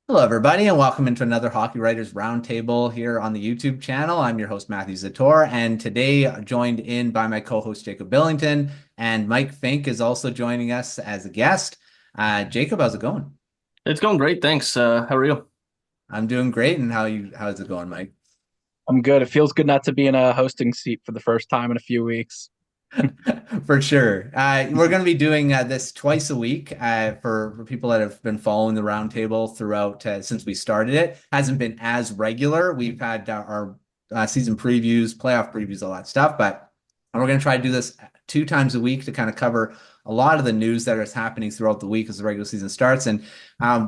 Hello, everybody, and welcome into another Hockey Writers Roundtable here on the YouTube channel. I'm your host, Matthew Zator, and today joined in by my co-host, Jacob Billington, and Mike Fink is also joining us as a guest. Jacob, how's it going? It's going great, thanks. How are you? I'm doing great, and how's it going, Mike? I'm good. It feels good not to be in a hosting seat for the first time in a few weeks. For sure. We're going to be doing this twice a week for people that have been following the roundtable throughout since we started it. Hasn't been as regular. We've had our season previews, playoff previews, all that stuff, but we're going to try to do this 2 times a week to kind of cover a lot of the news that is happening throughout the week as the regular season starts. And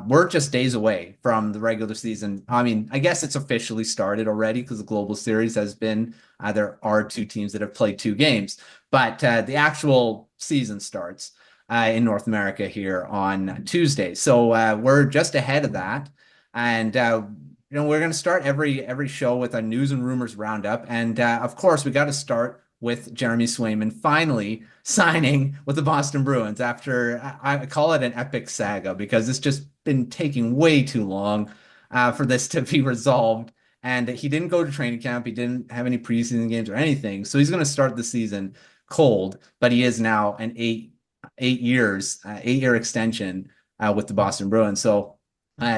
we're just days away from the regular season. I mean, I guess it's officially started already because the Global Series has been, there are two teams that have played 2 games. But the actual season starts in North America here on Tuesday. So we're just ahead of that. And we're going to start every show with a news and rumors roundup. And of course, we got to start with Jeremy Swayman finally signing with the Boston Bruins after I call it an epic saga because it's just been taking way too long for this to be resolved. And he didn't go to training camp. He didn't have any preseason games or anything. So he's going to start the season cold, but he is now an 8 year extension with the Boston Bruins. So,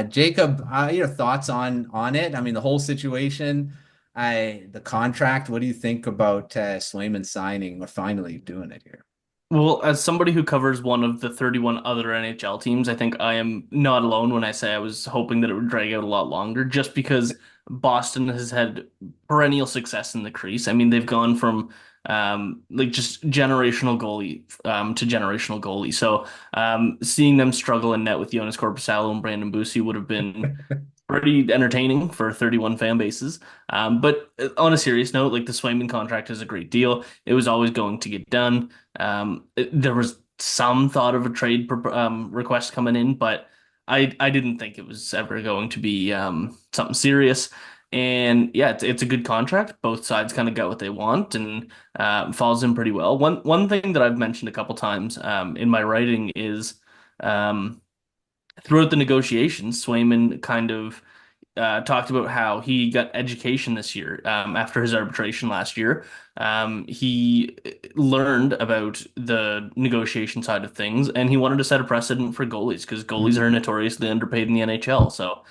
Jacob, your thoughts on it? I mean, the whole situation, the contract. What do you think about Swayman signing or finally doing it here? Well, as somebody who covers one of the 31 other NHL teams, I think I am not alone when I say I was hoping that it would drag out a lot longer, just because Boston has had perennial success in the crease. I mean, they've gone from like just generational goalie to generational goalie. So seeing them struggle in net with Jonas Korpisalo and Brandon Bussi would have been pretty entertaining for 31 fan bases. But on a serious note, like the Swayman contract is a great deal. It was always going to get done. There was some thought of a trade request coming in, but I didn't think it was ever going to be something serious. And yeah, it's a good contract. Both sides kind of got what they want, and falls in pretty well. One thing that I've mentioned a couple times in my writing is um, throughout the negotiations, Swayman kind of talked about how he got education this year after his arbitration last year. He learned about the negotiation side of things, and he wanted to set a precedent for goalies because goalies are notoriously underpaid in the NHL. So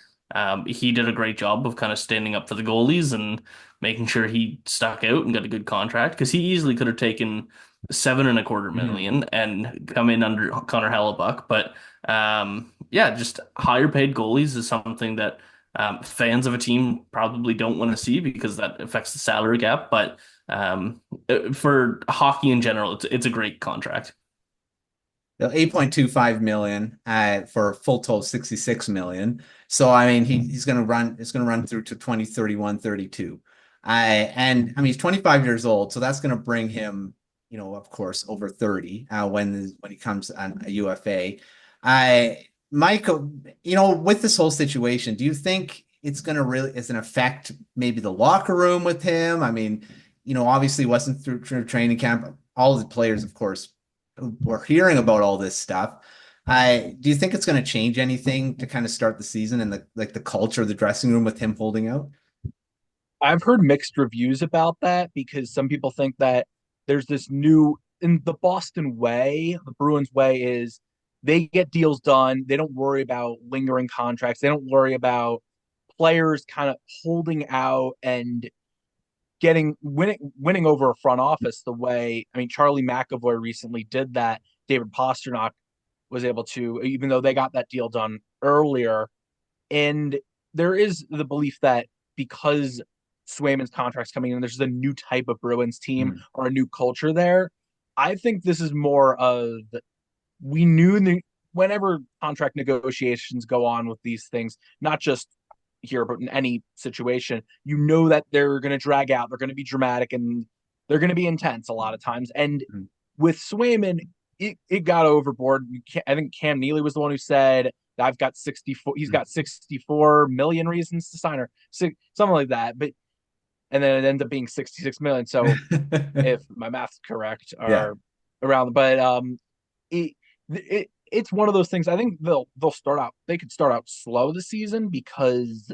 he did a great job of kind of standing up for the goalies and making sure he stuck out and got a good contract because he easily could have taken 7.25 million and come in under Connor Hellebuyck. But yeah, just higher paid goalies is something that fans of a team probably don't want to see because that affects the salary cap. But for hockey in general, it's a great contract. 8.25 million for a full total 66 million. So I mean he's gonna run it's gonna run through to 2031, 32. And I mean he's 25 years old, so that's gonna bring him, of course, over 30 when he comes on a UFA. I Michael, with this whole situation, do you think it's gonna affect maybe the locker room with him? I mean, obviously wasn't through training camp. All the players, of course, we're hearing about all this stuff. Do you think it's going to change anything to kind of start the season and the culture of the dressing room with him holding out? I've heard mixed reviews about that because some people think that there's this new in the Boston way, the Bruins way is they get deals done. They don't worry about lingering contracts. They don't worry about players kind of holding out and getting winning over a front office the way I mean Charlie McAvoy recently did that. David Pastrnak was able to, even though they got that deal done earlier. And there is the belief that because Swayman's contract's coming in, there's a new type of Bruins team Mm. or a new culture there. I think this is more of we knew whenever contract negotiations go on with these things, not just here, but in any situation, you know that they're going to drag out, they're going to be dramatic, and they're going to be intense a lot of times. And Mm. with Swayman, it got overboard. I think Cam Neely was the one who said, I've got 64, he's got 64 million reasons to sign her, something like that. But, and then it ended up being 66 million. So if my math's correct, Yeah. or around, but it it's one of those things. I think they could start out slow this season because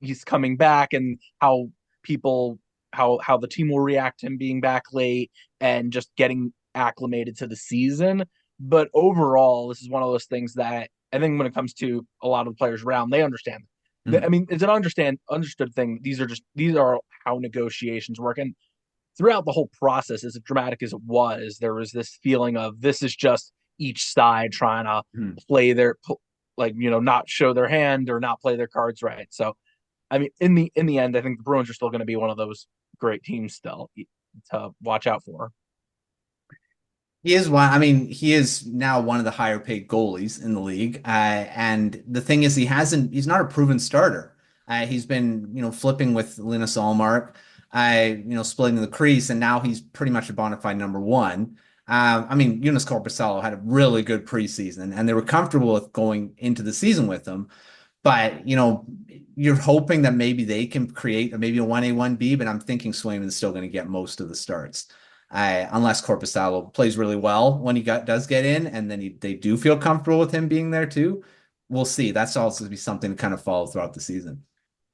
he's coming back and how people how the team will react to him being back late and just getting acclimated to the season. But overall, this is one of those things that I think when it comes to a lot of the players around, they understand. I mean, it's an understood thing. These are how negotiations work. And throughout the whole process, as dramatic as it was, there was this feeling of this is just each side trying to play their not show their hand or not play their cards right. So I mean, in the end, I think the Bruins are still going to be one of those great teams still to watch out for. He is one. I mean, he is now one of the higher paid goalies in the league. And the thing is, he's not a proven starter. He's been, flipping with Linus Ullmark, splitting the crease, and now he's pretty much a bona fide number one. I mean, Jonas Korpisalo had a really good preseason, and they were comfortable with going into the season with him. But, you're hoping that maybe they can create maybe a 1A, 1B, but I'm thinking Swayman's still going to get most of the starts. Unless Korpisalo plays really well when he does get in, and then they do feel comfortable with him being there too. We'll see. That's also to be something to kind of follow throughout the season.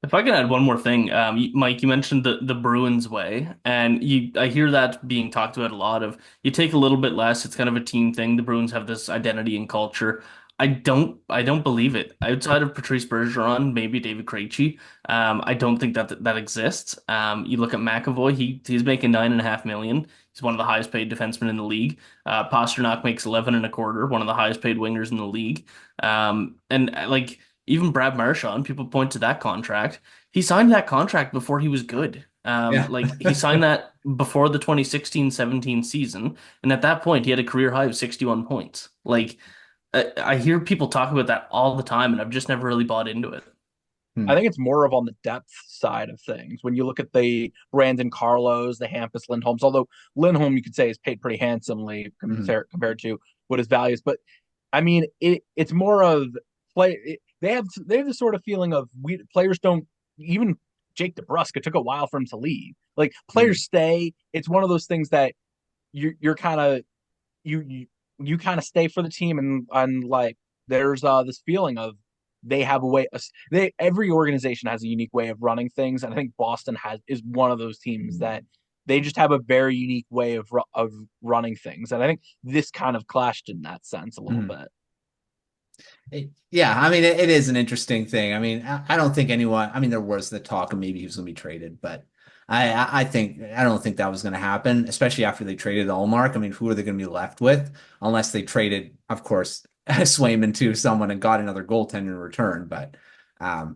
If I can add one more thing, Mike, you mentioned the Bruins way, and I hear that being talked about a lot of you take a little bit less. It's kind of a team thing. The Bruins have this identity and culture. I don't believe it. Outside of Patrice Bergeron, maybe David Krejci, I don't think that exists. You look at McAvoy, he's making 9.5 million. He's one of the highest paid defensemen in the league. Pasternak makes 11 and a quarter, one of the highest paid wingers in the league. And like even Brad Marchand, people point to that contract. He signed that contract before he was good. Yeah. Like he signed that before the 2016-17 season, and at that point he had a career high of 61 points. Like I hear people talk about that all the time, and I've just never really bought into it. I think it's more of on the depth side of things. When you look at the Brandon Carlos, the Hampus Lindholms, although Lindholm you could say is paid pretty handsomely compared to what his value is, but I mean it's more of play. They have the sort of feeling of players don't even Jake DeBrusk. It took a while for him to leave. Like players stay. It's one of those things that you're kind of you kind of stay for the team and like there's this feeling of they have a way every organization has a unique way of running things, and I think Boston is one of those teams that they just have a very unique way of running things, and I think this kind of clashed in that sense a little bit. Yeah, I mean, it is an interesting thing. I mean, I don't think anyone, I mean, there was the talk of maybe he was going to be traded, but I don't think that was going to happen, especially after they traded Ullmark. I mean, who are they going to be left with unless they traded, of course, Swayman to someone and got another goaltender in return. But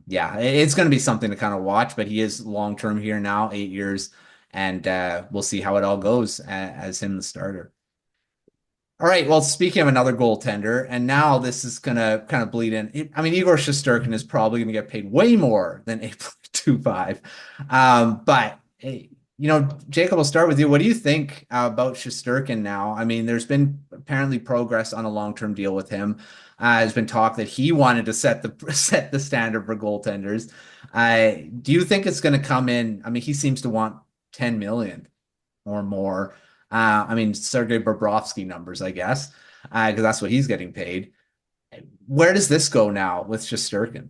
yeah, it's going to be something to kind of watch, but he is long-term here now, 8 years, and we'll see how it all goes as him the starter. All right. Well, speaking of another goaltender, and now this is going to kind of bleed in. I mean, Igor Shesterkin is probably going to get paid way more than 8.25. But, Jacob, will start with you. What do you think about Shesterkin now? I mean, there's been apparently progress on a long-term deal with him. There's been talk that he wanted to set the standard for goaltenders. Do you think it's going to come in? I mean, he seems to want 10 million or more. I mean, Sergei Bobrovsky numbers, I guess, because that's what he's getting paid. Where does this go now with Shesterkin?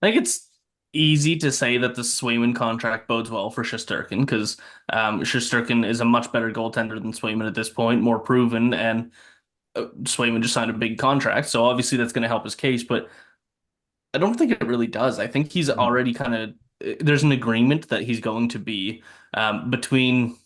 I think it's easy to say that the Swayman contract bodes well for Shesterkin because Shesterkin is a much better goaltender than Swayman at this point, more proven, and Swayman just signed a big contract, so obviously that's going to help his case, but I don't think it really does. I think he's already there's an agreement that he's going to be between,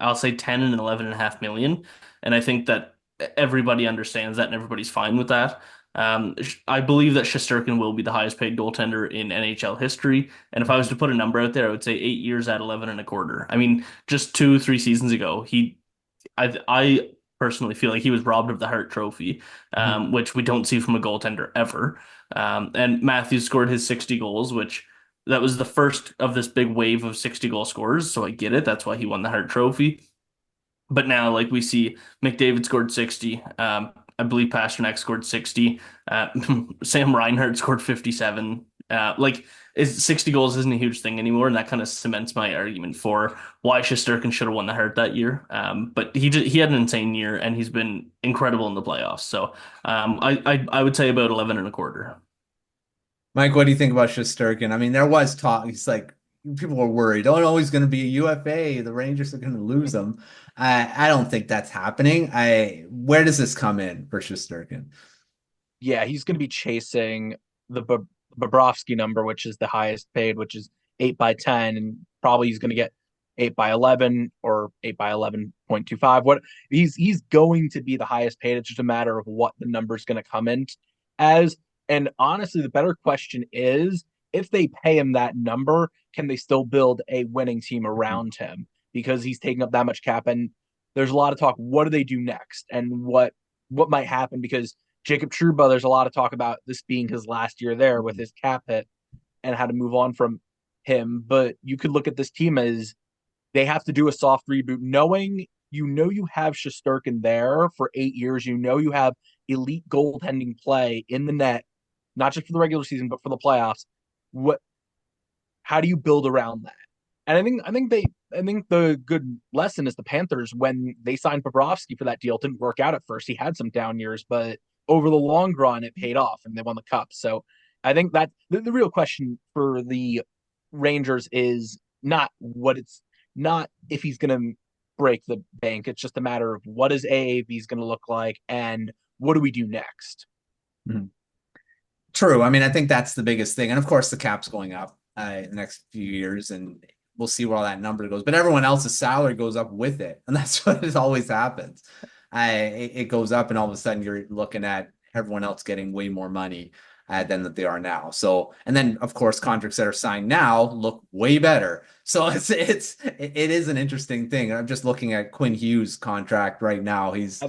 I'll say 10 and 11.5 million. And I think that everybody understands that and everybody's fine with that. I believe that Shesterkin will be the highest paid goaltender in NHL history. And if I was to put a number out there, I would say 8 years at 11 and a quarter. I mean, just 3 seasons ago, I personally feel like he was robbed of the Hart Trophy, which we don't see from a goaltender ever. And Matthews scored his 60 goals, which that was the first of this big wave of 60 goal scorers, so I get it. That's why he won the Hart Trophy. But now, like we see, McDavid scored 60. I believe Pasternak scored 60. Sam Reinhart scored 57. Like, is 60 goals isn't a huge thing anymore, and that kind of cements my argument for why Shesterkin should have won the Hart that year. But he had an insane year, and he's been incredible in the playoffs. So I would say about 11 and a quarter. Mike, what do you think about Shesterkin? I mean, there was talk. He's like, people were worried. Oh, he's going to be a UFA. The Rangers are going to lose him. I don't think that's happening. Where does this come in for Shesterkin? Yeah, he's going to be chasing the Bobrovsky number, which is the highest paid, which is 8 by 10, and probably he's going to get 8 by 11 or 8 by 11.25. What he's going to be the highest paid. It's just a matter of what the number is going to come in as. And honestly, the better question is if they pay him that number, can they still build a winning team around him? Because he's taking up that much cap, and there's a lot of talk. What do they do next, and what might happen? Because Jacob Trouba, there's a lot of talk about this being his last year there with his cap hit and how to move on from him. But you could look at this team as they have to do a soft reboot, knowing you have Shesterkin there for 8 years. You have elite goaltending play in the net, not just for the regular season, but for the playoffs. How do you build around that? And I think the good lesson is the Panthers, when they signed Bobrovsky for that deal, it didn't work out at first. He had some down years, but over the long run, it paid off and they won the cup. So I think that the real question for the Rangers is not if he's going to break the bank. It's just a matter of what is AAV is going to look like and what do we do next? Mm-hmm. True. I mean, I think that's the biggest thing. And of course, the cap's going up in the next few years, and we'll see where all that number goes. But everyone else's salary goes up with it. And that's what it always happens. It goes up, and all of a sudden you're looking at everyone else getting way more money than that they are now. So, and then of course, contracts that are signed now look way better. So it is an interesting thing. I'm just looking at Quinn Hughes' contract right now. He's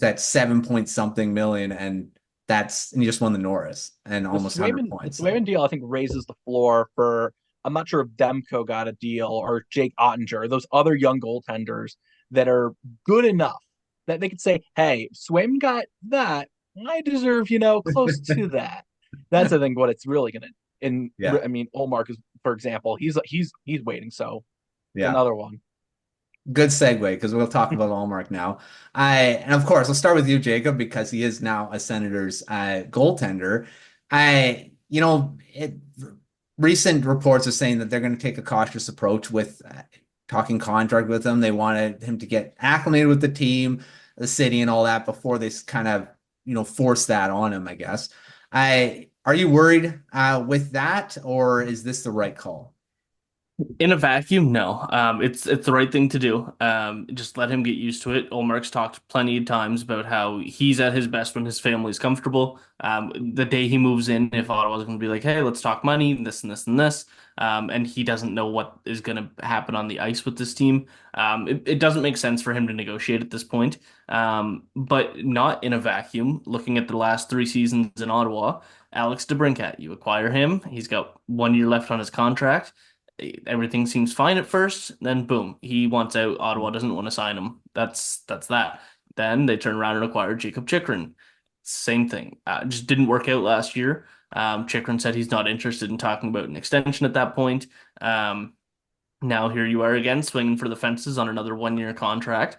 at 7 point something million, and he just won the Norris and almost 100 points. The Swayman deal, I think, raises the floor for. I'm not sure if Demko got a deal or Jake Ottinger, those other young goaltenders that are good enough that they could say, "Hey, Swayman got that. I deserve, close to that." That's I think what it's really gonna. And yeah. I mean, Ullmark is, for example, he's waiting. So yeah, another one. Good segue, because we'll talk about Ullmark now. And of course, I'll start with you, Jacob, because he is now a Senators goaltender. Recent reports are saying that they're going to take a cautious approach with talking contract with him. They wanted him to get acclimated with the team, the city, and all that before they kind of, force that on him, I guess. Are you worried with that, or is this the right call? In a vacuum, no. It's the right thing to do. Just let him get used to it. Ullmark's talked plenty of times about how he's at his best when his family's comfortable. The day he moves in, if Ottawa's going to be like, "Hey, let's talk money, this and this and this," and he doesn't know what is going to happen on the ice with this team, it doesn't make sense for him to negotiate at this point. But not in a vacuum. Looking at the last 3 seasons in Ottawa, Alex DeBrincat, you acquire him. He's got 1 year left on his contract. Everything seems fine at first, then boom, he wants out. Ottawa doesn't want to sign him. That's that. Then they turn around and acquire Jacob Chychrun. Same thing. Just didn't work out last year. Chychrun said he's not interested in talking about an extension at that point. Now here you are again, swinging for the fences on another 1 year contract.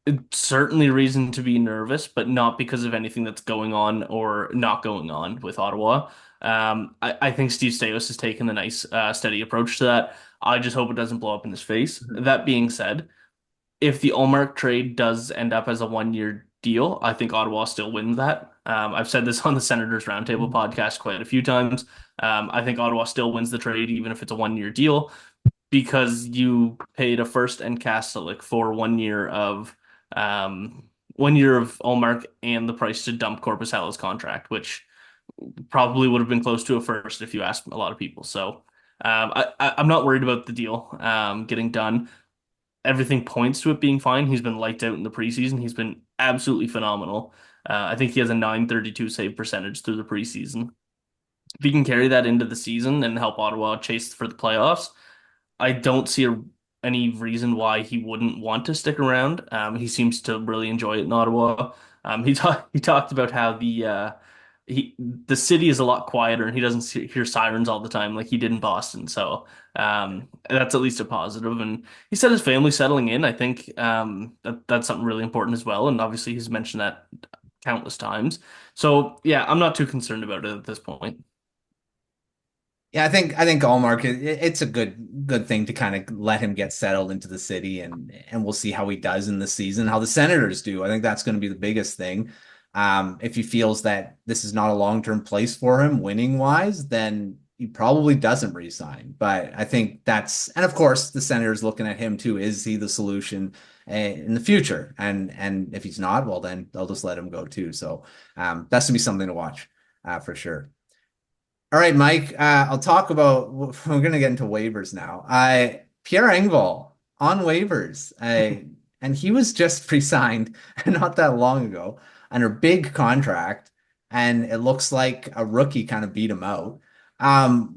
It's certainly reason to be nervous, but not because of anything that's going on or not going on with Ottawa. I think Steve Staios has taken a nice, steady approach to that. I just hope it doesn't blow up in his face. That being said, if the Ullmark trade does end up as a 1 year deal, I think Ottawa still wins that. I've said this on the Senators Roundtable podcast quite a few times. I think Ottawa still wins the trade, even if it's a 1 year deal, because you paid a first and Kastelik for 1 year of 1 year of Ullmark and the price to dump Corpus Hall's contract, which probably would have been close to a first if you asked a lot of people. So I'm not worried about the deal getting done. Everything points to it being fine. He's been lights out in the preseason. He's been absolutely phenomenal. I think he has a .932 save percentage through the preseason. If he can carry that into the season and help Ottawa chase for the playoffs, I don't see any reason why he wouldn't want to stick around. He seems to really enjoy it in Ottawa. He talked about how the city is a lot quieter and he doesn't hear sirens all the time like he did in Boston. So that's at least a positive. And he said his family settling in. I think that's something really important as well. And obviously he's mentioned that countless times. So yeah, I'm not too concerned about it at this point. Yeah, I think Allmark it's a good thing to kind of let him get settled into the city, and we'll see how he does in the season, how the Senators do. I think that's going to be the biggest thing. If he feels that this is not a long-term place for him winning wise, then he probably doesn't resign. But I think and of course the Senators looking at him too. Is he the solution in the future? And if he's not, well then they'll just let him go too. So that's gonna be something to watch for sure. All right, Mike. I'll talk about. We're going to get into waivers now. Pierre Engvall on waivers, and he was just pre-signed not that long ago under big contract, and it looks like a rookie kind of beat him out.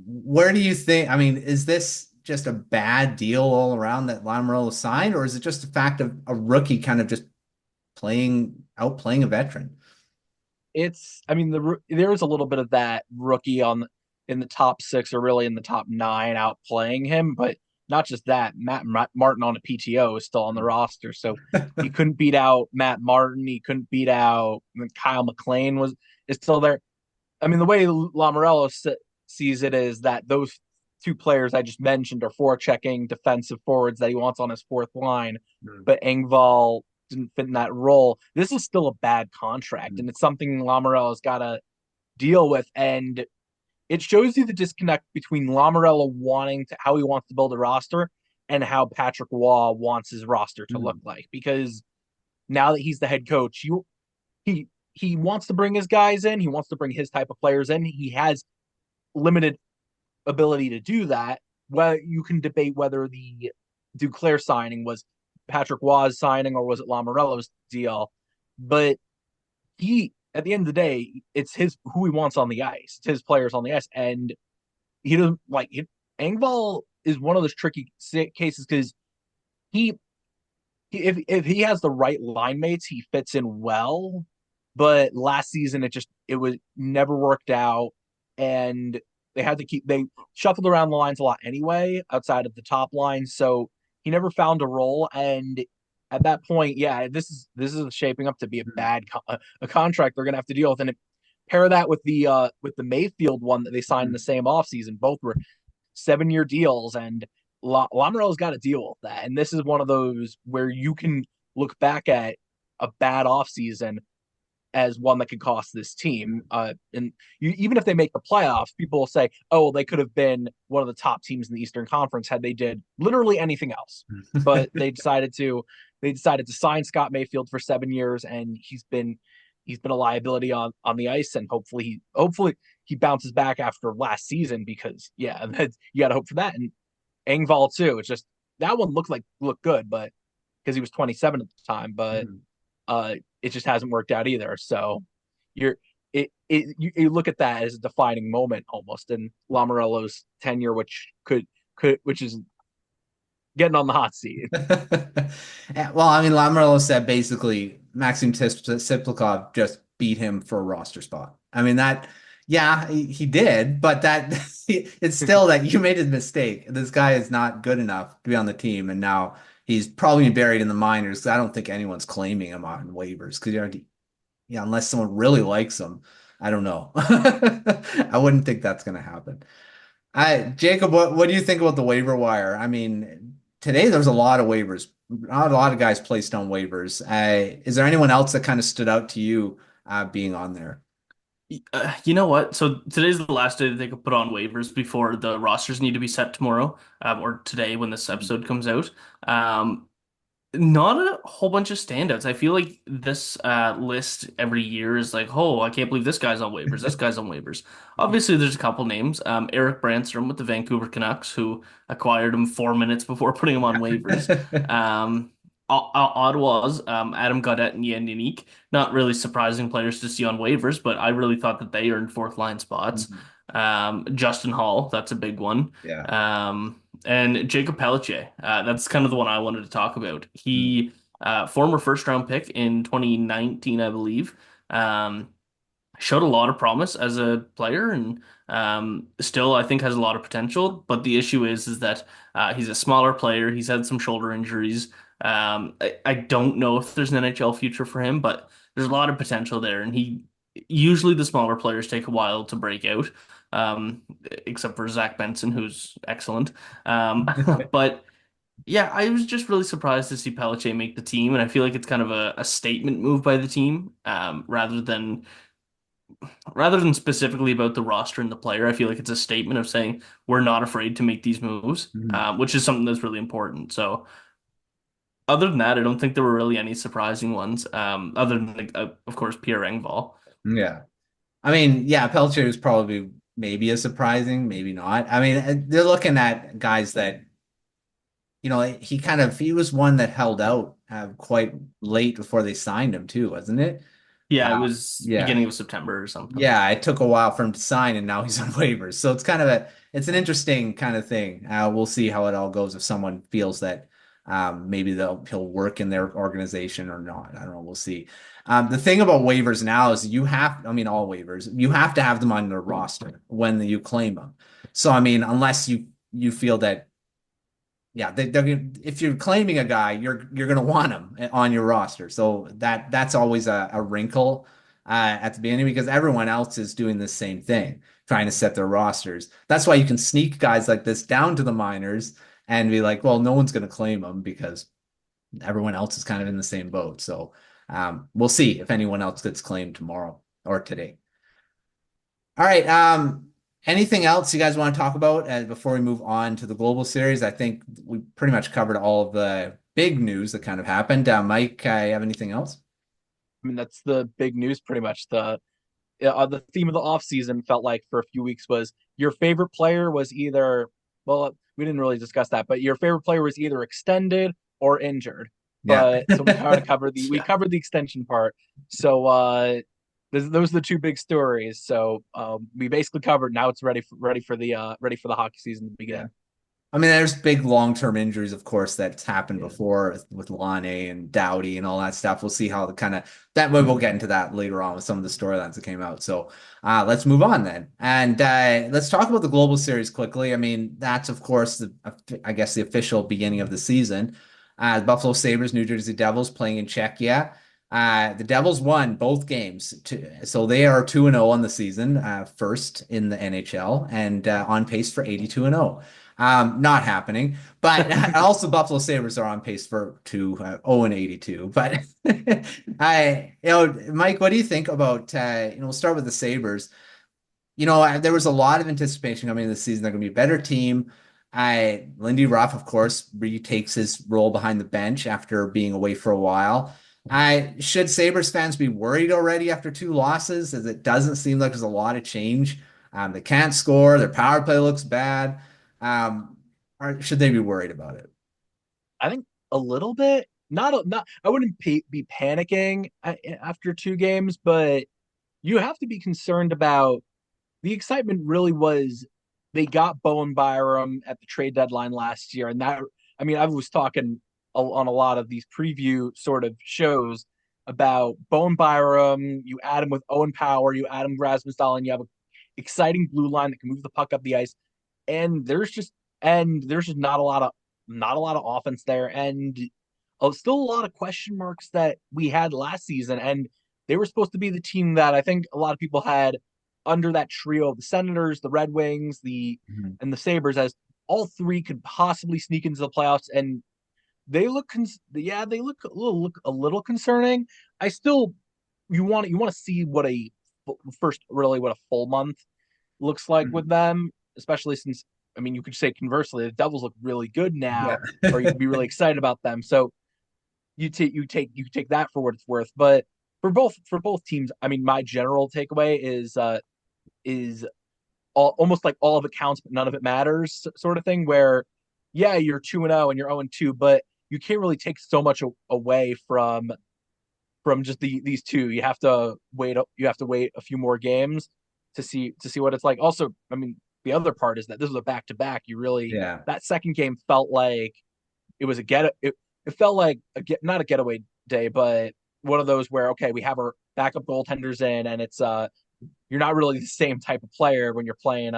Where do you think? I mean, is this just a bad deal all around that Lamoriello signed, or is it just the fact of a rookie kind of just outplaying a veteran? I mean, there is a little bit of that rookie in the top six or really in the top nine outplaying him, but not just that. Martin on a PTO is still on the roster, so he couldn't beat out Matt Martin. He couldn't beat out Kyle McLean is still there. I mean, the way Lamoriello sees it is that those two players I just mentioned are forechecking defensive forwards that he wants on his fourth line, but Engvall didn't fit in that role. This is still a bad contract, and it's something Lamoriello's got to deal with. And it shows you the disconnect between Lamoriello wanting to how he wants to build a roster and how Patrick Waugh wants his roster to look like. Because now that he's the head coach, he wants to bring his guys in. He wants to bring his type of players in. He has limited ability to do that. Well, you can debate whether the Duclair signing was Patrick Waugh's signing or was it Lamoriello's deal, but he at the end of the day, it's who he wants on the ice. It's his players on the ice, and he doesn't like it. Engvall is one of those tricky cases because he, if he has the right line mates, he fits in well. But last season, it was never worked out, and they shuffled around the lines a lot anyway, outside of the top line. So he never found a role, and at that point, yeah, this is shaping up to be a contract they're gonna have to deal with, and pair that with the Mayfield one that they signed in the same offseason. Both were 7-year deals, and Lamoriello's got to deal with that. And this is one of those where you can look back at a bad offseason as one that could cost this team. Even if they make the playoffs, people will say, "Oh, they could have been one of the top teams in the Eastern Conference had they did literally anything else." But they decided to sign Scott Mayfield for 7 years, and he's been a liability on the ice, and hopefully he bounces back after last season because yeah, you got to hope for that. And Engvall too. It's just that one looked good, but because he was 27 at the time, but it just hasn't worked out either. So you look at that as a defining moment almost in Lamoriello's tenure, which is getting on the hot seat. Well, I mean, Lamoriello said basically Maxim Siplikov just beat him for a roster spot. I mean yeah, he did, but it's still that you made a mistake. This guy is not good enough to be on the team, and now he's probably buried in the minors. I don't think anyone's claiming him on waivers because yeah, unless someone really likes him, I don't know. I wouldn't think that's going to happen. Jacob, what do you think about the waiver wire? I mean, today there's a lot of waivers, not a lot of guys placed on waivers. Is there anyone else that kind of stood out to you being on there? You know what? So today's the last day that they could put on waivers before the rosters need to be set tomorrow, or today when this episode comes out. Um, Not a whole bunch of standouts. I feel like this list every year is like, oh, I can't believe this guy's on waivers. This guy's on waivers. Obviously, there's a couple names. Eric Brandstrom with the Vancouver Canucks, who acquired him 4 minutes before putting him on waivers. Ottawa's Adam Gaudette and Yen Unique. Not really surprising players to see on waivers, but I really thought that they earned fourth line spots. Justin Hall, that's a big one. Yeah. And Jacob Pelletier. That's kind of the one I wanted to talk about. He, former first round pick in 2019, I believe. showed a lot of promise as a player and still I think has a lot of potential. But the issue is that he's a smaller player. He's had some shoulder injuries. I don't know if there's an NHL future for him, but there's a lot of potential there. And he usually the smaller players take a while to break out, except for Zach Benson, who's excellent. But yeah, I was just really surprised to see Pelletier make the team, and I feel like it's kind of a statement move by the team, rather than specifically about the roster and the player. I feel like it's a statement of saying we're not afraid to make these moves, Mhm. which is something that's really important. So other than that, I don't think there were really any surprising ones, other than like, of course, Pierre Engvall. Yeah. I mean, yeah, Peltier is probably maybe a surprising, maybe not. I mean, they're looking at guys that, he was one that held out quite late before they signed him too, wasn't it? Yeah, it Uh, was yeah. beginning of September or something. Yeah, it took a while for him to sign, and now he's on waivers. So it's an interesting kind of thing. We'll see how it all goes if someone feels that maybe he'll work in their organization or not. I don't know. We'll see. The thing about waivers now is I mean, all waivers, you have to have them on their roster when you claim them. So, I mean, unless you feel that yeah, if you're claiming a guy, you're gonna want him on your roster. So that's always a wrinkle at the beginning because everyone else is doing the same thing, trying to set their rosters. That's why you can sneak guys like this down to the minors and be like, well, no one's gonna claim them because everyone else is kind of in the same boat. So we'll see if anyone else gets claimed tomorrow or today. All right. Anything else you guys want to talk about before we move on to the global series? I think we pretty much covered all of the big news that kind of happened. Mike, you have anything else? I mean, that's the big news pretty much. The theme of the offseason felt like for a few weeks was your favorite player was either, well, we didn't really discuss that, but your favorite player was either extended or injured. Yeah. But so we covered the extension part. So those are the two big stories. So we basically covered. Now it's ready for the hockey season to Yeah. begin. I mean, there's big long-term injuries, of course, that's happened Yeah. before with Lane and Doughty and all that stuff. We'll see how the kind of that way we'll get into that later on with some of the storylines that came out. So let's move on then. And let's talk about the global series quickly. I mean, that's of course I guess the official beginning of the season. Buffalo Sabres, New Jersey Devils playing in Czechia. The Devils won both games, so they are 2-0 on the season, first in the NHL, and on pace for 82-0. Not happening. But also Buffalo Sabres are on pace to 0-82. But Mike, what do you think about we'll start with the Sabres. There was a lot of anticipation coming into the season. They're going to be a better team. Lindy Ruff, of course, retakes his role behind the bench after being away for a while. Should Sabres fans be worried already after two losses, as it doesn't seem like there's a lot of change? They can't score. Their power play looks bad. Um, should they be worried about it? I think a little bit. Not. I wouldn't be panicking after two games, but you have to be concerned about the excitement. Really was they got Bowen Byram at the trade deadline last year, and that I mean I was talking on a lot of these preview sort of shows about Bowen Byram. You add him with Owen Power, you add him with Rasmus Dahlin, you have an exciting blue line that can move the puck up the ice, and there's just not a lot of offense there, and still a lot of question marks that we had last season, and they were supposed to be the team that I think a lot of people had under that trio of the Senators, the Red Wings, Mhm. and the Sabres as all three could possibly sneak into the playoffs, and they look a little concerning. I still you want to see what a full month looks like with Mhm. them, especially since I mean you could say conversely the Devils look really good Yeah. now, or you could be really excited about them. So you take that for what it's worth. But for both teams, I mean my general takeaway is almost like all of it counts but none of it matters sort of thing where yeah you're 2-0 and you're 0-2 but you can't really take so much away from just these two. You have to wait a few more games to see what it's like. Also, I mean, the other part is that this was a back to back. You really Yeah. that second game felt like it was a get it felt like not a getaway day, but one of those where okay, we have our backup goaltenders in, and you're not really the same type of player when you're playing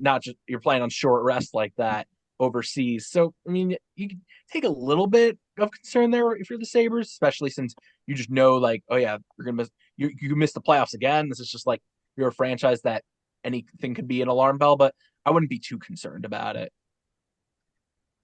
not just you're playing on short rest like that overseas. So I mean, you can take a little bit of concern there if you're the Sabres, especially since you just know like, oh yeah, you're gonna miss you can miss the playoffs again. This is just like you're a franchise that anything could be an alarm bell, but I wouldn't be too concerned about it.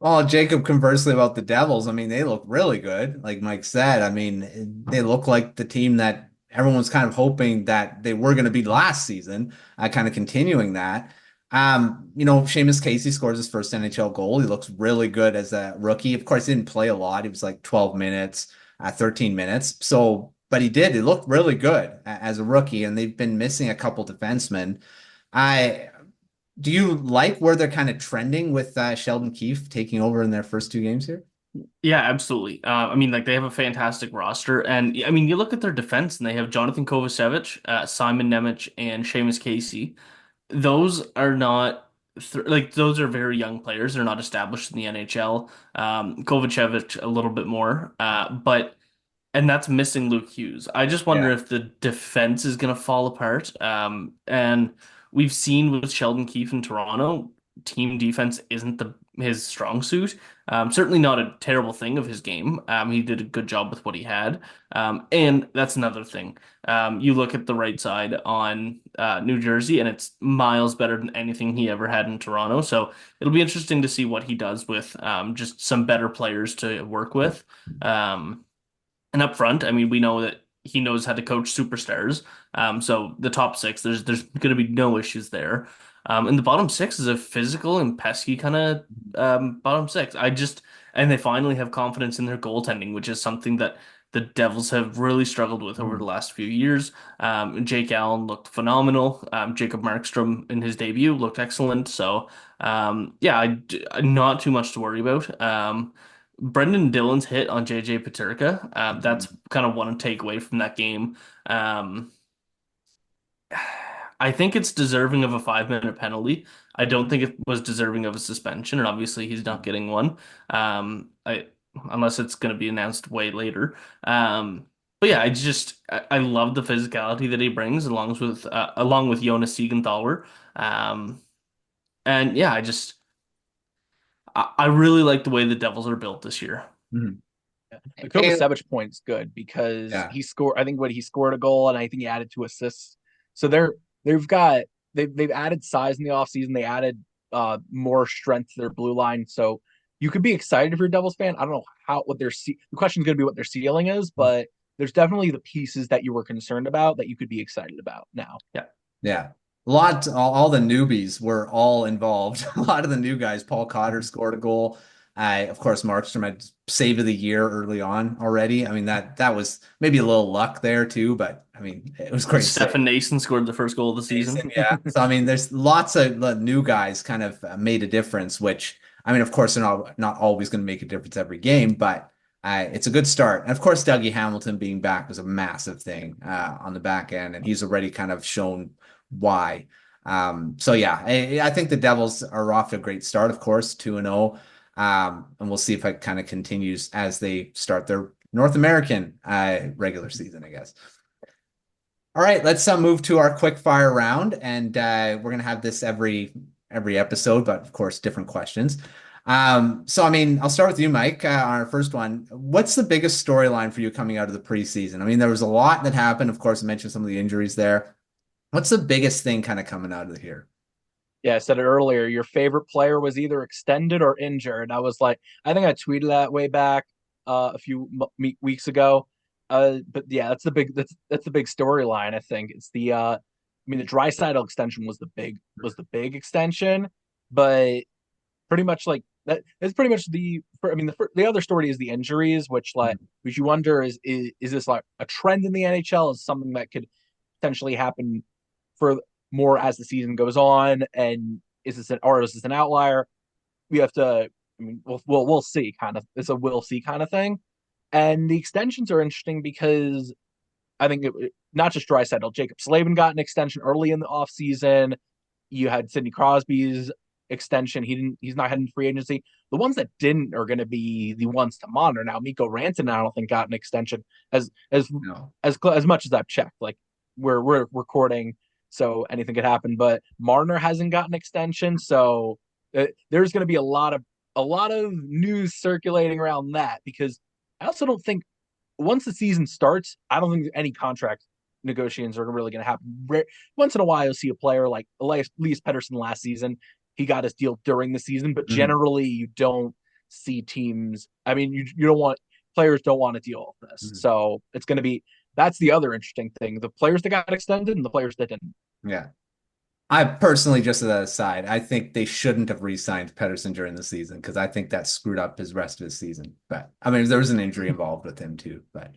Well, Jacob, conversely about the Devils, I mean, they look really good. Like Mike said, I mean, they look like the team that everyone was kind of hoping that they were going to be last season, kind of continuing that. Seamus Casey scores his first NHL goal. He looks really good as a rookie. Of course, he didn't play a lot. He was like 12 minutes, 13 minutes. So, but he did. He looked really good as a rookie, and they've been missing a couple defensemen. I Do you like where they're kind of trending with Sheldon Keefe taking over in their first two games here? Yeah, absolutely. I mean, like they have a fantastic roster, and I mean, you look at their defense, and they have Jonathan Kovacevic, Simon Nemec, and Seamus Casey. Those are not those are very young players. They're not established in the NHL. Kovacevic a little bit more, but and that's missing Luke Hughes. I just wonder Yeah. if the defense is going to fall apart. And we've seen with Sheldon Keefe in Toronto, team defense isn't the his strong suit. Certainly not a terrible thing of his game. He did a good job with what he had. And that's another thing. You look at the right side on New Jersey, and it's miles better than anything he ever had in Toronto. So it'll be interesting to see what he does with just some better players to work with. And up front, I mean, we know that he knows how to coach superstars. So the top six, there's going to be no issues there. And the bottom six is a physical and pesky kind of bottom six. And they finally have confidence in their goaltending, which is something that the Devils have really struggled with over the last few years. Jake Allen looked phenomenal. Jacob Markstrom in his debut looked excellent. So yeah, not too much to worry about. Brendan Dillon's hit on JJ Peterka. That's kind of one takeaway from that game. Um, I think it's deserving of a 5-minute penalty. I don't think it was deserving of a suspension, and obviously he's not getting one. Unless it's going to be announced way later. But yeah, I love the physicality that he brings, along with Jonas Siegenthaler. Um, and yeah, I really like the way the Devils are built this year. Mhm. The And Kovacevic point's good because yeah. he scored. I think what he scored a goal, and I think he added 2 assists. So they've got they've added size in the offseason. They added more strength to their blue line. So you could be excited if you're a Devils fan. I don't know what the question's going to be what their ceiling is, but there's definitely the pieces that you were concerned about that you could be excited about now. Yeah. Yeah. All the newbies were all involved. A lot of the new guys. Paul Cotter scored a goal. Of course, Markstrom had save of the year early on already. I mean, that was maybe a little luck there too, but I mean, it was great save. Stefan Nason scored the first goal of the season. Mason, yeah. So I mean, there's lots of new guys kind of made a difference, which I mean, of course, they're not always going to make a difference every game, but it's a good start. And of course, Dougie Hamilton being back was a massive thing on the back end, and he's already kind of shown why. So yeah, I think the Devils are off to a great start, of course, 2-0. And we'll see if it kind of continues as they start their North American regular season, I guess. All right, let's move to our quick fire round, and we're gonna have this every episode, but of course, different questions. So I mean, I'll start with you, Mike, on our first one. What's the biggest storyline for you coming out of the preseason? I mean, there was a lot that happened. Of course, I mentioned some of the injuries there. What's the biggest thing kind of coming out of here? Yeah, I said it earlier. Your favorite player was either extended or injured. I was like, I think I tweeted that way back a few weeks ago. But yeah, that's the big storyline. I think it's I mean, the Draisaitl extension was the big extension, but pretty much like that is pretty much I mean, the other story is the injuries, which you wonder is this like a trend in the NHL? Is something that could potentially happen for more as the season goes on, and is this an outlier? We have to. I mean, we'll see. Kind of, it's a we'll see kind of thing. And the extensions are interesting because I think not just Draisaitl, Jacob Slavin got an extension early in the offseason. You had Sidney Crosby's extension. He's not heading free agency. The ones that didn't are going to be the ones to monitor now. Mikko Rantanen, I don't think got an extension as No. as much as I've checked. Like we're recording, so anything could happen. But Marner hasn't got an extension, so there's going to be a lot of news circulating around that, because I also don't think once the season starts, I don't think any contract negotiations are really going to happen. Once in a while, you'll see a player like Elias Pettersson last season. He got his deal during the season, but generally you don't see teams. I mean, you don't want players don't want to deal with this. So it's going to be, that's the other interesting thing. The players that got extended and the players that didn't. Yeah. I personally, just as an aside, I think they shouldn't have re-signed Pettersson during the season because I think that screwed up his rest of his season. But I mean, there was an injury involved with him too. But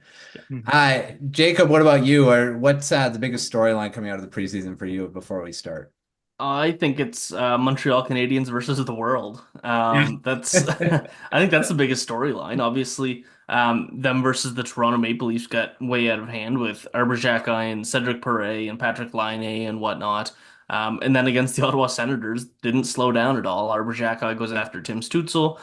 Jacob, what about you? Or what's the biggest storyline coming out of the preseason for you before we start? I think it's Montreal Canadiens versus the world. That's I think that's the biggest storyline. Obviously, them versus the Toronto Maple Leafs got way out of hand with Arber Xhekaj and Cedric Perret and Patrick Laine and whatnot. And then against the Ottawa Senators, didn't slow down at all. Arber Xhekaj goes after Tim Stützle.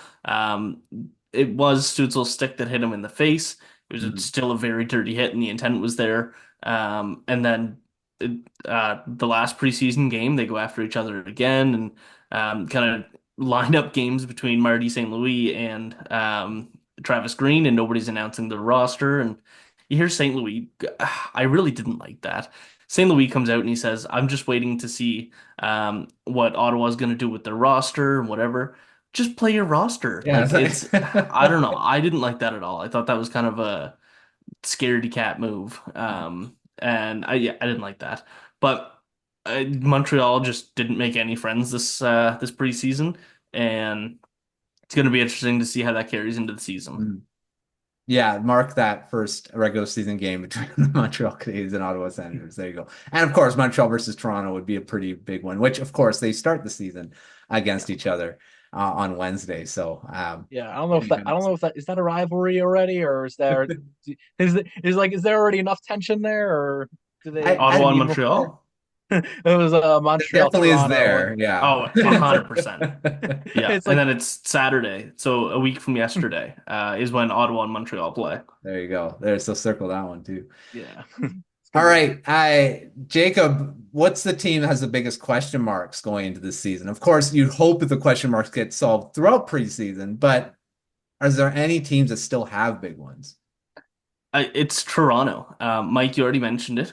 It was Stützle's stick that hit him in the face. It was still a very dirty hit, and the intent was there. And then the last preseason game, they go after each other again, and kind of line up games between Marty St. Louis and Travis Green, and nobody's announcing the roster. And you hear St. Louis, I really didn't like that. St. Louis comes out and he says, I'm just waiting to see what Ottawa's going to do with their roster and whatever. Just play your roster. Yeah, Like it's, I don't know. I didn't like that at all. I thought that was kind of a scaredy cat move. And I didn't like that. But Montreal just didn't make any friends this preseason, and it's going to be interesting to see how that carries into the season. Yeah, mark that first regular season game between the Montreal Canadiens and Ottawa Senators. There you go. And of course, Montreal versus Toronto would be a pretty big one, which of course they start the season against each other on Wednesday. So yeah, I don't know if that is that a rivalry already, or is there is there already enough tension there, or do they Ottawa and Montreal? It was Montreal, definitely Toronto, is there. Yeah. Oh, 100%. Yeah. It's And then it's Saturday. So a week from yesterday is when Ottawa and Montreal play. There you go. There's so circle that one too. Yeah. All right. Jacob, what's the team that has the biggest question marks going into this season? Of course, you'd hope that the question marks get solved throughout preseason, but is there any teams that still have big ones? It's Toronto. Mike, you already mentioned it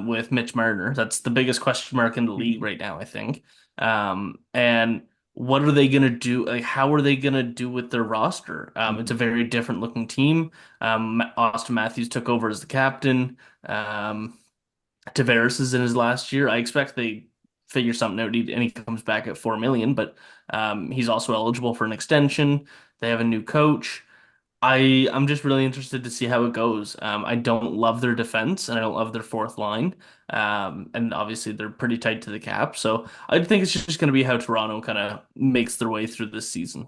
with Mitch Marner. That's the biggest question mark in the league right now, I think. And what are they going to do? Like, how are they going to do with their roster? It's a very different looking team. Austin Matthews took over as the captain. Tavares is in his last year. I expect they figure something out, and he comes back at 4 million, but he's also eligible for an extension. They have a new coach. I'm just really interested to see how it goes. I don't love their defense and I don't love their fourth line. And obviously they're pretty tight to the cap. So I think it's just going to be how Toronto kind of makes their way through this season.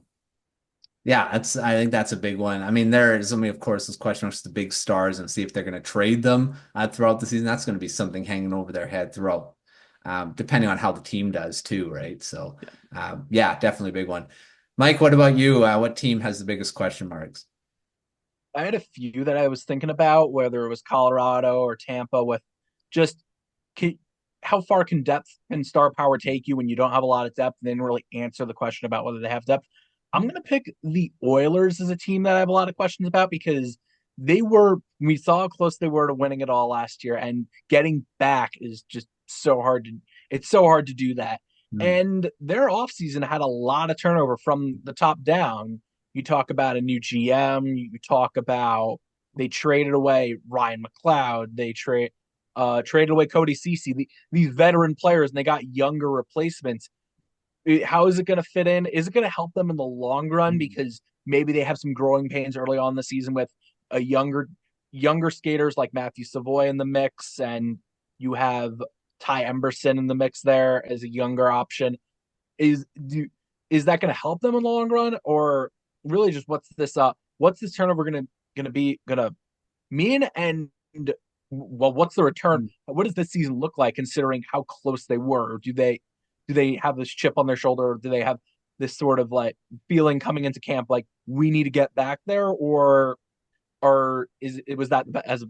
Yeah, I think that's a big one. I mean, there is, of course, this question of the big stars and see if they're going to trade them throughout the season. That's going to be something hanging over their head throughout, depending on how the team does too, right? So, yeah, definitely a big one. Mike, what about you? What team has the biggest question marks? I had a few that I was thinking about, whether it was Colorado or Tampa, with just how far can depth and star power take you when you don't have a lot of depth? They didn't really answer the question about whether they have depth. I'm going to pick the Oilers as a team that I have a lot of questions about, because we saw how close they were to winning it all last year, and getting back is just it's so hard to do that. And their offseason had a lot of turnover from the top down. You talk about a new GM, you talk about they traded away Ryan McLeod, they traded away Cody Ceci, these veteran players, and they got younger replacements. How is it going to fit in? Is it going to help them in the long run? Because maybe they have some growing pains early on in the season with a younger skaters like Matthew Savoy in the mix, and you have Ty Emberson in the mix there as a younger option. Is that going to help them in the long run, or really just what's this turnover going to mean? And well, what's the return? What does this season look like considering how close they were? Do they have this chip on their shoulder, or do they have this sort of like feeling coming into camp like we need to get back there? Or was that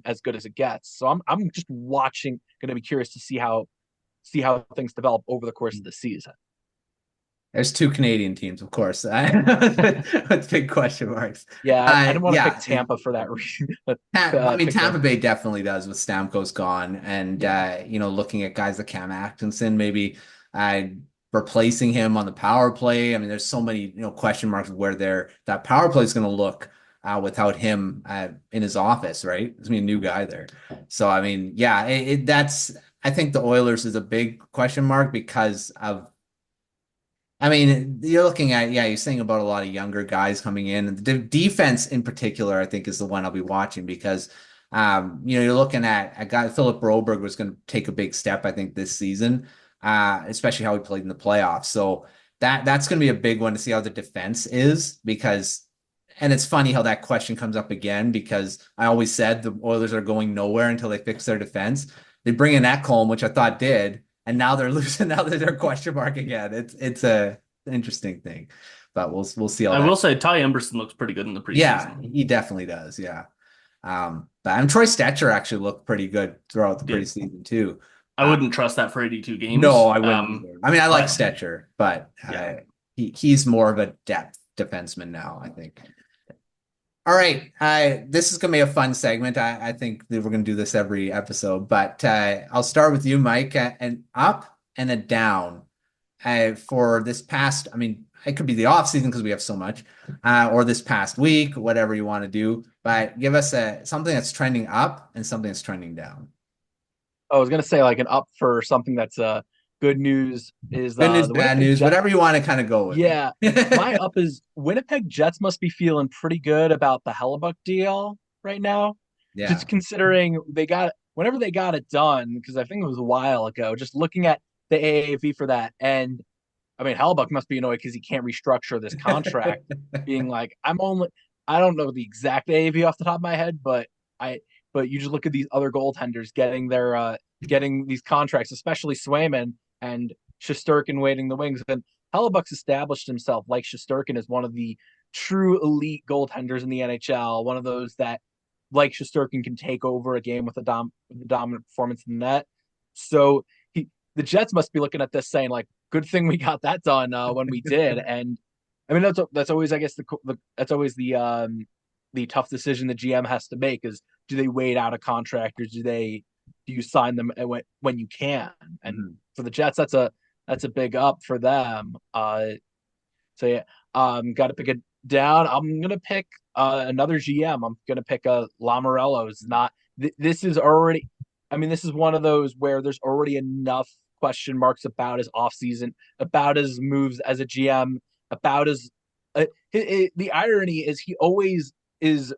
as good as it gets. So I'm just watching, going to be curious to see how things develop over the course of the season. There's two Canadian teams, of course. With big question marks. Yeah, I didn't want to Yeah, pick Tampa for that reason. I mean, Pick Tampa them. Bay definitely does with Stamkos gone, and looking at guys like Cam Atkinson, maybe uh, replacing him on the power play. I mean, there's so many question marks of where that power play is going to look without him in his office, right? There's gonna be a new guy there, so I mean, yeah, that's. I think the Oilers is a big question mark because of. I mean, you're looking at, you're saying about a lot of younger guys coming in. And the defense in particular, I think, is the one I'll be watching because, you're looking at a guy, Philip Broberg was going to take a big step, I think, this season, especially how he played in the playoffs. So that's going to be a big one to see how the defense is because, and it's funny how that question comes up again because I always said the Oilers are going nowhere until they fix their defense. They bring in Ekholm, which I thought did. And now they're losing. Now that they're question mark again. It's a interesting thing, but we'll see how I that. will say Ty Emberson looks pretty good in the Yeah, preseason. he definitely does. Yeah, but Troy Stetcher actually looked pretty good throughout the Did preseason too. I wouldn't trust that for 82 No, games. I wouldn't either. I mean, I like But Stetcher, but yeah, he's more of a depth defenseman now, I think. All right. This is going to be a fun segment. I think that we're going to do this every episode, but I'll start with you, Mike. An up and a down for this past, I mean, it could be the off season because we have so much, or this past week, whatever you want to do, but give us something that's trending up and something that's trending down. I was gonna say like an up for something that's good news is Good news, the bad Winnipeg news, Jets. whatever you want to kind of go with. Yeah, my up is Winnipeg Jets must be feeling pretty good about the Hellebuyck deal right now. Yeah. Just considering whenever they got it done, because I think it was a while ago, just looking at the AAV for that. And I mean, Hellebuyck must be annoyed because he can't restructure this contract, being like, I don't know the exact AAV off the top of my head, but you just look at these other goaltenders getting these contracts, especially Swayman and Shesterkin waiting the wings. And Hellebuyck's established himself like Shesterkin as one of the true elite goaltenders in the NHL, one of those that, like Shesterkin, can take over a game with a dominant performance in the net. So the Jets must be looking at this saying like, good thing we got that done when we did. And I mean, that's always, I guess, that's always the tough decision the GM has to make is, do they wait out a contract or do you sign them when you can? And for the Jets, that's a big up for them. So yeah, got to pick it down. I'm gonna pick another GM. I'm gonna pick a Lamoriello. Is not this is already. I mean, this is one of those where there's already enough question marks about his offseason, about his moves as a GM, about the irony is he always is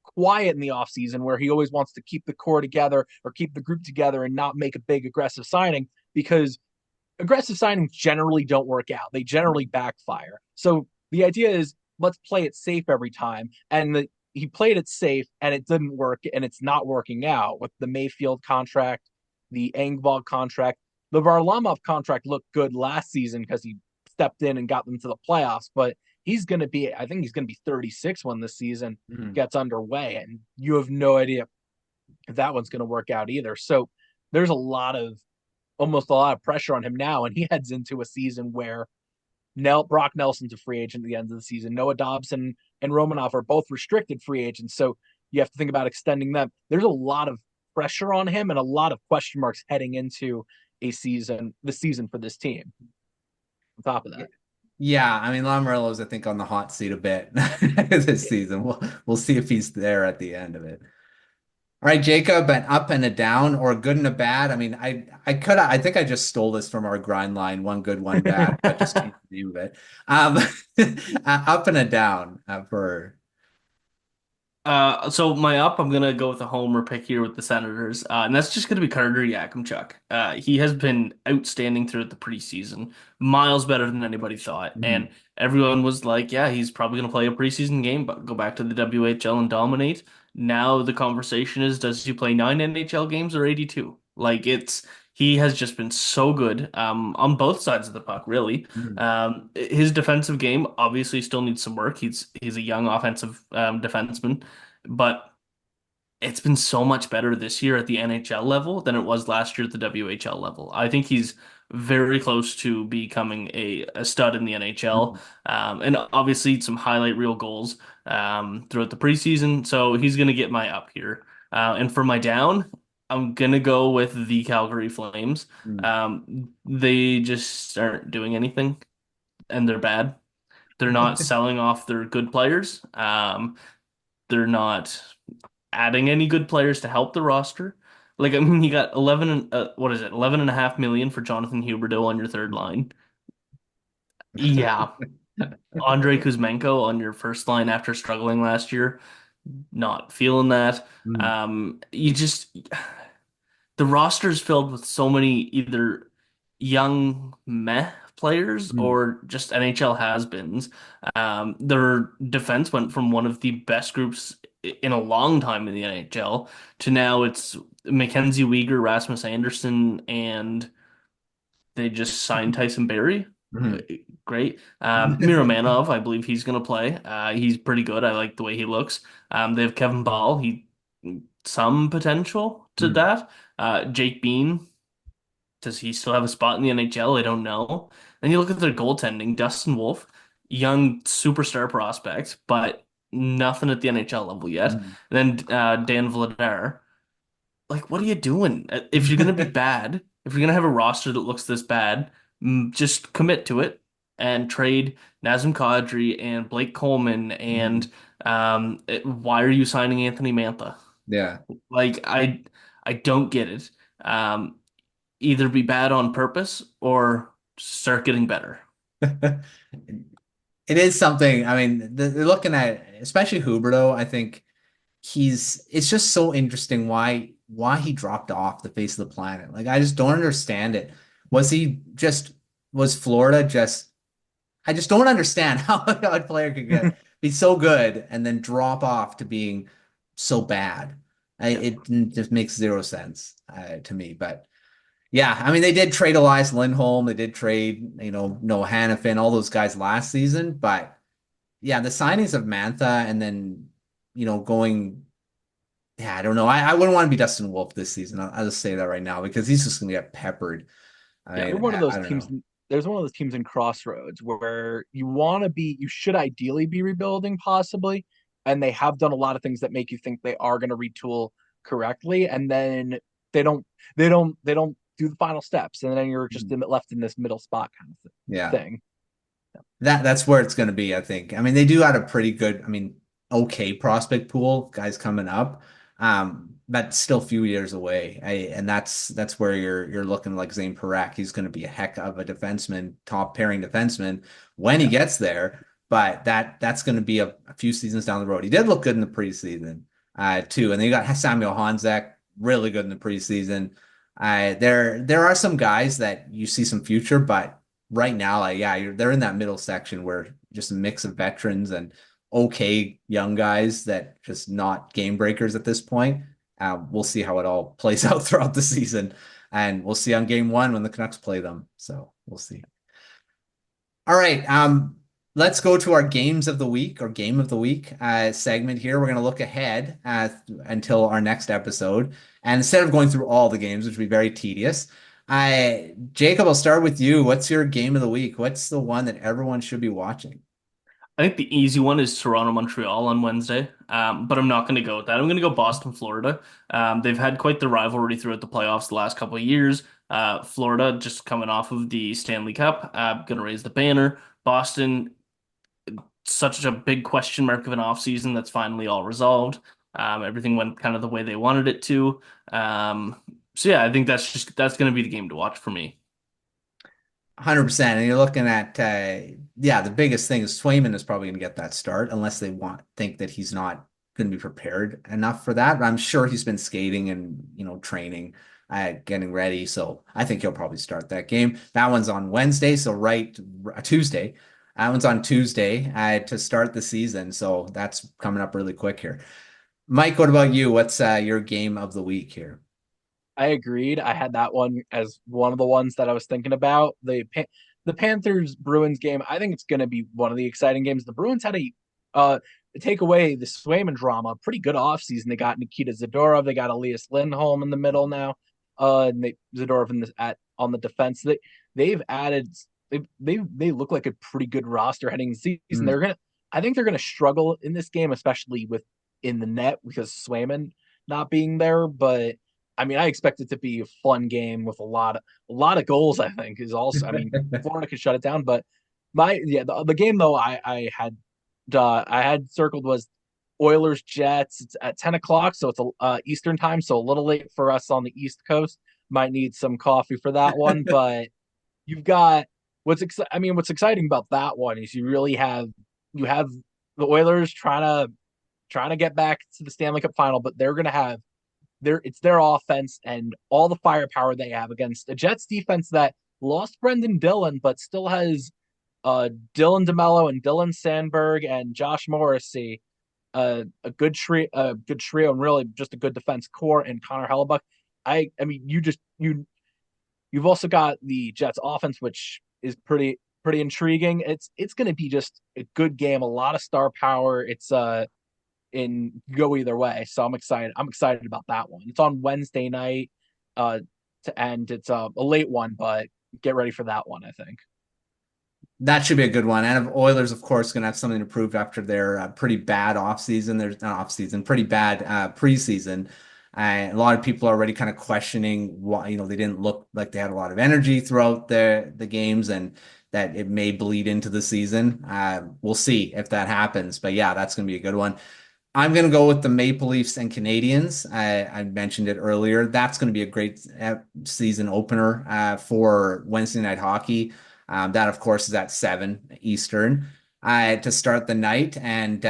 quiet in the offseason where he always wants to keep the core together or keep the group together and not make a big aggressive signing because aggressive signings generally don't work out. They generally backfire. So the idea is let's play it safe every time. And he played it safe and it didn't work and it's not working out with the Mayfield contract, the Engvall contract. The Varlamov contract looked good last season because he stepped in and got them to the playoffs, but I think he's going to be 36 when this season gets underway. And you have no idea if that one's going to work out either. So there's almost a lot of pressure on him now. And he heads into a season where Brock Nelson's a free agent at the end of the season. Noah Dobson and Romanov are both restricted free agents. So you have to think about extending them. There's a lot of pressure on him and a lot of question marks heading into the season for this team. On top of that. Yeah, I mean Lamoriello's I think on the hot seat a bit this season. We'll see if he's there at the end of it. All right, Jacob, an up and a down, or a good and a bad. I mean, I think I just stole this from our grind line, one good, one bad, but just changed the name of it. Up and a down for. So my up, I'm gonna go with a homer pick here with the Senators, and that's just gonna be Carter Yakemchuk. He has been outstanding throughout the preseason, miles better than anybody thought, and everyone was like, "Yeah, he's probably gonna play a preseason game, but go back to the WHL and dominate." Now the conversation is, does he play 9 NHL games or 82? Like he has just been so good, on both sides of the puck, really. His defensive game obviously still needs some work. He's a young offensive defenseman, but it's been so much better this year at the NHL level than it was last year at the WHL level. I think he's very close to becoming a stud in the NHL. And obviously some highlight reel goals throughout the preseason. So he's going to get my up here. And for my down, I'm going to go with the Calgary Flames. They just aren't doing anything and they're bad. They're not selling off their good players. They're not adding any good players to help the roster. Like, I mean, you got 11 and a half million for Jonathan Huberdeau on your third line. Yeah. Andre Kuzmenko on your first line after struggling last year. Not feeling that. Mm. You just the roster's filled with so many either young meh players Mm. or just NHL has-beens. Their defense went from one of the best groups in a long time in the NHL to now it's Mackenzie Weegar, Rasmus Anderson, and they just signed Tyson Barrie. Mhm. Great. Miromanov, I believe he's going to play. He's pretty good. I like the way he looks. They have Kevin Ball. Some potential to Mm. that. Jake Bean, does he still have a spot in the NHL? I don't know. Then you look at their goaltending, Dustin Wolf, young superstar prospect, but nothing at the NHL level yet. Mm. And then Dan Vladar. Like, what are you doing? If you're gonna be bad, if you're gonna have a roster that looks this bad, just commit to it and trade Nazem Kadri and Blake Coleman Mhm. and why are you signing Anthony Mantha? Yeah. Like, I don't get it. Um, Either be bad on purpose or start getting better. It is something. I mean, they're looking at, especially Huberto. I think it's just so interesting why he dropped off the face of the planet. Like I just don't understand it. Was he just was Florida just I just don't understand how a player could be so good and then drop off to being so bad. Yeah. It just makes zero sense to me. But yeah, I mean, they did trade Elias Lindholm. They did trade, Noah Hannafin, all those guys last season. But yeah, the signings of Mantha and then, going, yeah, I don't know. I wouldn't want to be Dustin Wolf this season. I'll just say that right now because he's just going to get peppered. I Yeah, they're mean, one of those I don't teams. know. There's one of those teams in crossroads where you should ideally be rebuilding possibly, and they have done a lot of things that make you think they are going to retool correctly, and then they don't, they don't do the final steps, and then you're just left in this middle spot kind of Yeah. thing. That's where it's going to be, I think. I mean, they do have a pretty good, I mean, okay prospect pool, guys coming up. But still a few years away. And that's where you're looking like Zane Parak. He's going to be a heck of a defenseman, top pairing defenseman when he Yeah, gets there. But that's going to be a few seasons down the road. He did look good in the preseason, too. And then you got Samuel Honzek, really good in the preseason. There are some guys that you see some future, but right now, like yeah, they're in that middle section where just a mix of veterans and okay young guys that just not game breakers at this point. We'll see how it all plays out throughout the season, and we'll see on game one when the Canucks play them. So we'll see. All right, let's go to our games of the week or game of the week segment here. We're going to look ahead until our next episode, and instead of going through all the games, which would be very tedious, Jacob, I'll start with you. What's your game of the week? What's the one that everyone should be watching? I think the easy one is Toronto Montreal on Wednesday, but I'm not going to go with that. I'm going to go Boston Florida. They've had quite the rivalry throughout the playoffs the last couple of years. Florida just coming off of the Stanley Cup, going to raise the banner. Boston, such a big question mark of an offseason that's finally all resolved. Everything went kind of the way they wanted it to. So yeah, I think that's going to be the game to watch for me. 100%. And you're looking at, yeah, the biggest thing is Swayman is probably going to get that start unless they think that he's not going to be prepared enough for that. But I'm sure he's been skating and, training, getting ready. So I think he'll probably start that game. That one's on Wednesday. So Tuesday. That one's on Tuesday to start the season. So that's coming up really quick here. Mike, what about you? What's your game of the week here? I agreed. I had that one as one of the ones that I was thinking about. The Panthers Bruins game. I think it's going to be one of the exciting games. The Bruins had take away the Swayman drama, pretty good offseason. They got Nikita Zadorov, they got Elias Lindholm in the middle now, and Zadorov on the defense. They've added they look like a pretty good roster heading in the season. I think they're gonna struggle in this game, especially with in the net because Swayman not being there. But I mean, I expect it to be a fun game with a lot of goals. I think is also. I mean, Florida could shut it down, but the game though I had circled was Oilers Jets. It's at 10 o'clock, so it's Eastern time, so a little late for us on the East Coast. Might need some coffee for that one, but you've got what's exciting about that one is you have the Oilers trying to get back to the Stanley Cup final, but they're gonna have their offense and all the firepower they have against a Jets defense that lost Brendan Dillon, but still has Dylan DeMello and Dylan Sandberg and Josh Morrissey, a good trio, and really just a good defense core and Connor Hellebuyck. I mean, you've also got the Jets offense, which is pretty intriguing. It's going to be just a good game, a lot of star power. It's in go either way, so I'm excited. I'm excited about that one. It's on Wednesday night, to end. It's a late one, but get ready for that one. I think. That should be a good one. And Oilers, of course, going to have something to prove after their pretty bad offseason. There's not offseason, pretty bad preseason. A lot of people are already kind of questioning why, they didn't look like they had a lot of energy throughout the games and that it may bleed into the season. We'll see if that happens. But yeah, that's going to be a good one. I'm going to go with the Maple Leafs and Canadians. I mentioned it earlier. That's going to be a great season opener for Wednesday night hockey. That, of course, is at 7 Eastern to start the night. And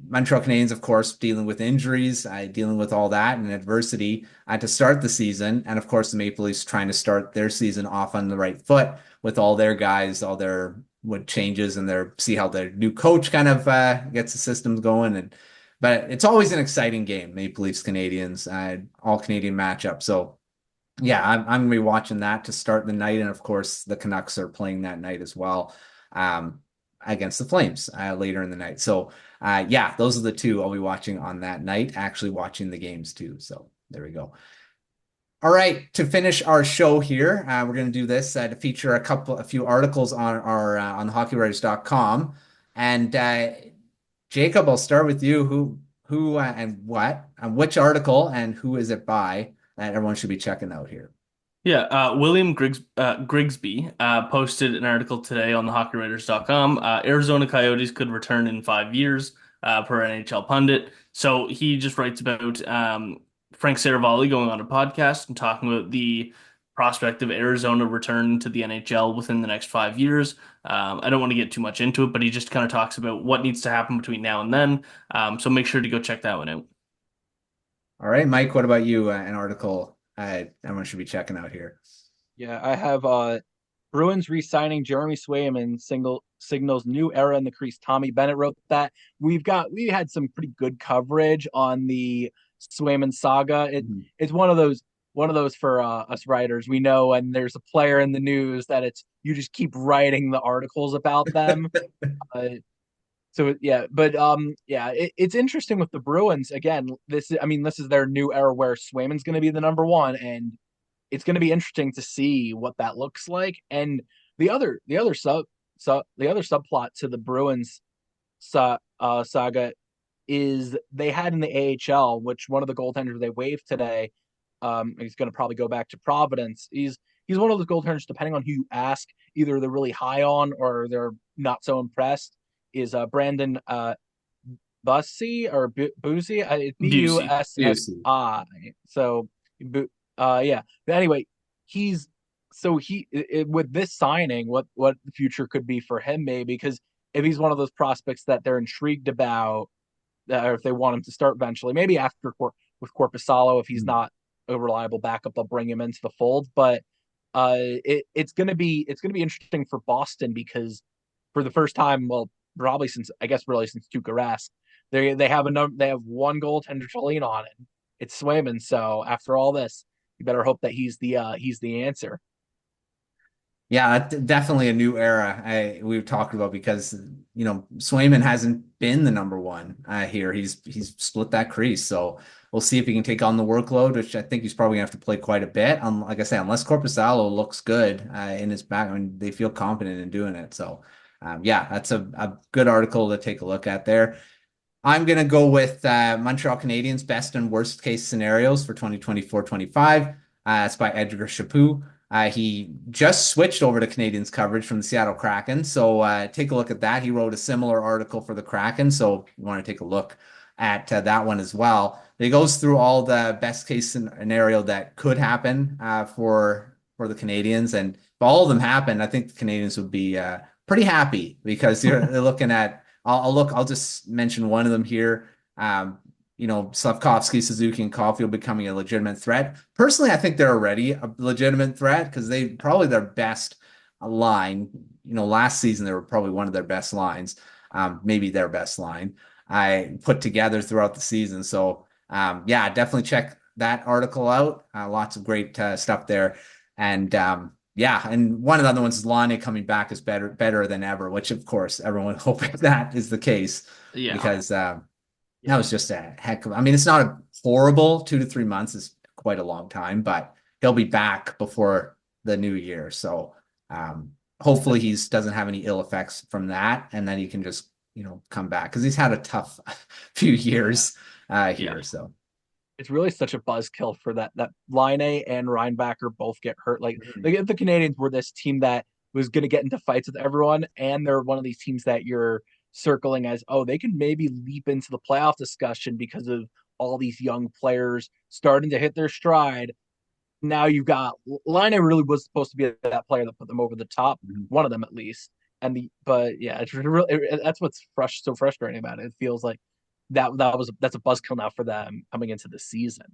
Montreal Canadiens, of course, dealing with injuries, dealing with all that and adversity to start the season. And, of course, the Maple Leafs trying to start their season off on the right foot with all their guys, all their what changes and see how their new coach kind of gets the systems going. But it's always an exciting game, Maple Leafs Canadians, all Canadian matchup. So yeah, I'm gonna be watching that to start the night, and of course the Canucks are playing that night as well, against the Flames later in the night. So yeah, those are the two I'll be watching on that night. Actually, watching the games too. So there we go. All right, to finish our show here, we're going to do this to feature a few articles on our on hockeywriters.com. And Jacob, I'll start with you. Who and what and which article and who is it by that everyone should be checking out here? Yeah, William Grigsby posted an article today on the hockeywriters.com. Arizona Coyotes could return in 5 years, per NHL pundit. So he just writes about Frank Seravalli going on a podcast and talking about the prospect of Arizona return to the NHL within the next 5 years. I don't want to get too much into it, but he just kind of talks about what needs to happen between now and then. So make sure to go check that one out. All right, Mike, what about you? An article everyone should be checking out here. Yeah, I have Bruins re-signing Jeremy Swayman signals new era in the crease. Tommy Bennett wrote that. We had some pretty good coverage on the Swayman saga. It's one of those for us writers. We know, and there's a player in the news that you just keep writing the articles about them. So yeah, but it's interesting with the Bruins again. This is their new era where Swayman's going to be the number one, and it's going to be interesting to see what that looks like. And the other subplot to the Bruins saga is they had in the AHL, which one of the goaltenders they waived today. He's going to probably go back to Providence. He's one of those goaltenders, depending on who you ask, either they're really high on or they're not so impressed. Is Brandon Bussy or Boozy? It's Bussi. So, yeah. But anyway, with this signing, what the future could be for him, maybe, because if he's one of those prospects that they're intrigued about, or if they want him to start eventually, maybe after with Korpisalo, if he's not a reliable backup, they'll bring him into the fold. But it's gonna be interesting for Boston because for the first time, well, probably since Tuukka Rask, they have one goaltender to lean on, and it's Swayman. So after all this, you better hope that he's the answer. Yeah, definitely a new era we've talked about because Swayman hasn't been the number one here. He's split that crease, so we'll see if he can take on the workload, which I think he's probably gonna have to play quite a bit. Like I say, unless Korpisalo looks good in his back, I mean, they feel confident in doing it. So yeah, that's a good article to take a look at there. I'm going to go with Montreal Canadiens best and worst case scenarios for 2024-25. It's by Edgar Chaput. He just switched over to Canadiens coverage from the Seattle Kraken. So take a look at that. He wrote a similar article for the Kraken. So you want to take a look at that one as well. He goes through all the best case scenario that could happen for the Canadiens. And if all of them happen, I think the Canadiens would be pretty happy because they're looking at I'll just mention one of them here. Slavkovsky, Suzuki, and Caulfield becoming a legitimate threat. Personally, I think they're already a legitimate threat because they probably their best line. Last season they were probably one of their best lines, maybe their best line I put together throughout the season. So yeah, definitely check that article out. Lots of great stuff there, and yeah, and one of the other ones is Lonnie coming back is better than ever, which of course everyone hoping that is the case Yeah. because that was just a heck of. I mean, it's not a horrible 2 to 3 months is quite a long time, but he'll be back before the new year. So hopefully he doesn't have any ill effects from that, and then he can just come back because he's had a tough few years here. Yeah. So. It's really such a buzzkill for that Line A and Reinbacher both get hurt. Like if the Canadiens were this team that was going to get into fights with everyone, and they're one of these teams that you're circling as, oh, they can maybe leap into the playoff discussion because of all these young players starting to hit their stride. Now you've got Line A really was supposed to be that player that put them over the top, one of them at least. But yeah, it's really that's what's so frustrating about it. It feels like that's a buzzkill now for them coming into the season.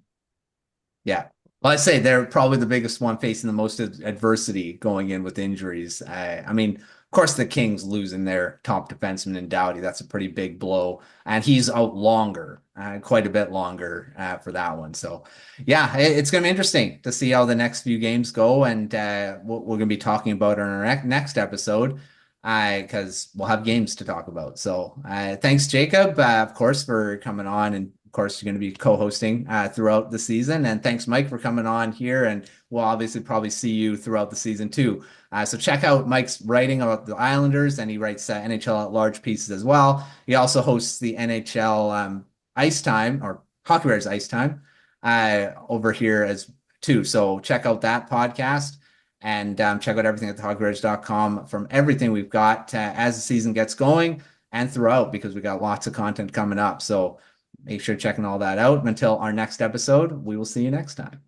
Yeah. Well, I say they're probably the biggest one facing the most adversity going in with injuries. I mean, of course, the Kings losing their top defenseman in Doughty. That's a pretty big blow. And he's out longer, quite a bit longer for that one. So, yeah, it's going to be interesting to see how the next few games go and what we're going to be talking about in our next episode because we'll have games to talk about. So, thanks, Jacob, of course, for coming on and of course, you're going to be co-hosting throughout the season. And thanks, Mike, for coming on here. And we'll obviously probably see you throughout the season too. So check out Mike's writing about the Islanders, and he writes NHL at large pieces as well. He also hosts the NHL Ice Time or Hockey Writers Ice Time over here as too. So check out that podcast and check out everything at thehockeywriters.com from everything we've got as the season gets going and throughout because we got lots of content coming up. So make sure checking all that out. Until our next episode, we will see you next time.